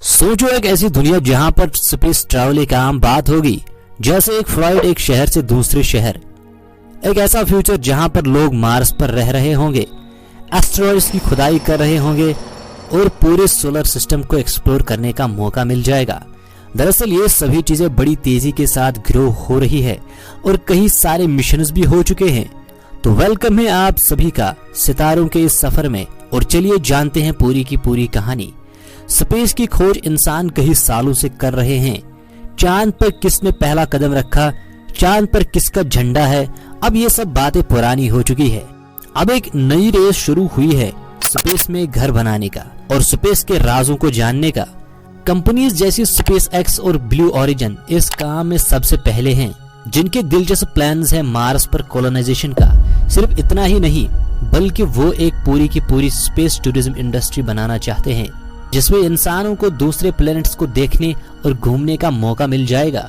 सोचो एक ऐसी दुनिया जहां पर स्पेस ट्रैवल एक आम बात होगी, जैसे एक फ्लाइट एक शहर से दूसरे शहर। एक ऐसा फ्यूचर जहां पर लोग मार्स पर रह रहे होंगे, एस्टेरॉइड्स की खुदाई कर रहे होंगे और पूरे सोलर सिस्टम को एक्सप्लोर करने का मौका मिल जाएगा। दरअसल ये सभी चीजें बड़ी तेजी के साथ ग्रो हो रही है और कई सारे मिशंस भी हो चुके हैं। तो वेलकम है आप सभी का सितारों के इस सफर में, और चलिए जानते हैं पूरी की पूरी कहानी। स्पेस की खोज इंसान कई सालों से कर रहे हैं। चांद पर किसने पहला कदम रखा, चांद पर किसका झंडा है, अब ये सब बातें पुरानी हो चुकी है। अब एक नई रेस शुरू हुई है स्पेस में घर बनाने का और स्पेस के राजों को जानने का। कंपनीज जैसी स्पेस एक्स और ब्लू ओरिजिन इस काम में सबसे पहले हैं, जिनके दिलचस्प प्लान्स हैं मार्स पर कॉलोनाइजेशन का। सिर्फ इतना ही नहीं, बल्कि वो एक पूरी की पूरी स्पेस टूरिज्म इंडस्ट्री बनाना चाहते हैं, जिसमें इंसानों को दूसरे प्लैनेट्स को देखने और घूमने का मौका मिल जाएगा।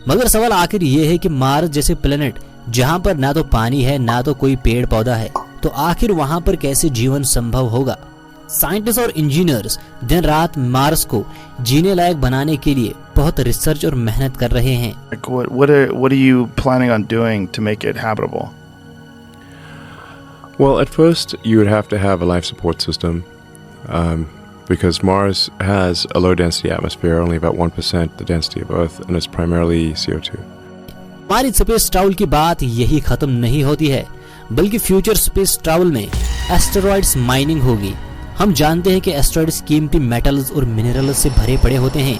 मगर सवाल आखिर ये है कि मार्स जैसे प्लैनेट जहां पर ना तो पानी है ना तो कोई पेड़ पौधा है, तो आखिर वहां पर कैसे जीवन संभव होगा। साइंटिस्ट और इंजीनियर्स दिन रात मार्स को जीने लायक बनाने के लिए बहुत रिसर्च और मेहनत कर रहे हैं। What are you planning on doing to make it habitable? Well, at first you would have to have a life support system, because Mars has a low density atmosphere, only about 1% the density of Earth, and it's primarily CO2. हमारी space travel की बात यही खत्म नहीं होती है, बल्कि future space travel में एस्टेरॉइड्स माइनिंग होगी। हम जानते हैं कि एस्टेरॉइड्स कीमती मेटल्स और मिनरल्स से भरे पड़े होते हैं,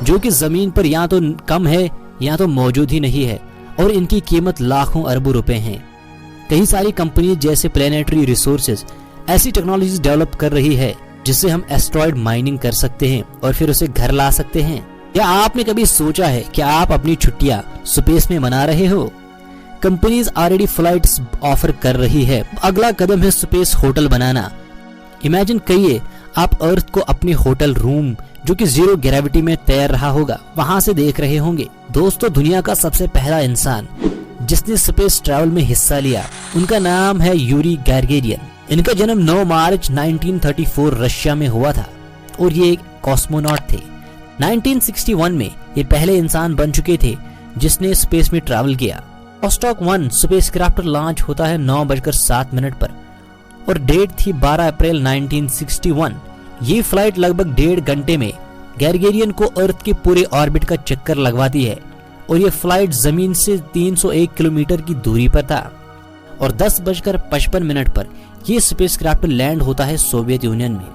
जो कि जमीन पर या तो कम है या तो मौजूद ही नहीं है, और इनकी कीमत लाखों अरबों रुपए हैं। कई सारी कंपनी जैसे प्लेनेटरी रिसोर्सेज ऐसी टेक्नोलॉजी डेवलप कर रही है जिससे हम एस्टेरॉइड माइनिंग कर सकते हैं और फिर उसे घर ला सकते हैं। क्या आपने कभी सोचा है कि आप अपनी छुट्टियां स्पेस में मना रहे हो? कंपनीज ऑलरेडी फ्लाइट्स ऑफर कर रही है। अगला कदम है स्पेस होटल बनाना। इमेजिन करिए आप अर्थ को अपने होटल रूम, जो कि जीरो ग्रेविटी में तैर रहा होगा, वहां से देख रहे होंगे। दोस्तों, दुनिया का सबसे पहला इंसान जिसने स्पेस ट्रैवल में हिस्सा लिया, उनका नाम है यूरी गैगेरियन। इनका जन्म 9 मार्च 1934 रशिया में हुआ था और ये एक कॉस्मोनॉट थे। 1961 में ये पहले इंसान बन चुके थे जिसने स्पेस में ट्रैवल किया। वोस्टॉक 1 स्पेसक्राफ्ट लॉन्च होता है 9:07 पर और डेट थी 12 अप्रैल 1961। ये फ्लाइट लगभग 1.5 घंटे में गैगेरियन को अर्थ के पूरे ऑर्बिट का चक्कर लगवाती है और ये फ्लाइट जमीन से 301 किलोमीटर की दूरी पर था और 10:55 पर ये स्पेसक्राफ्ट लैंड होता है सोवियत यूनियन में।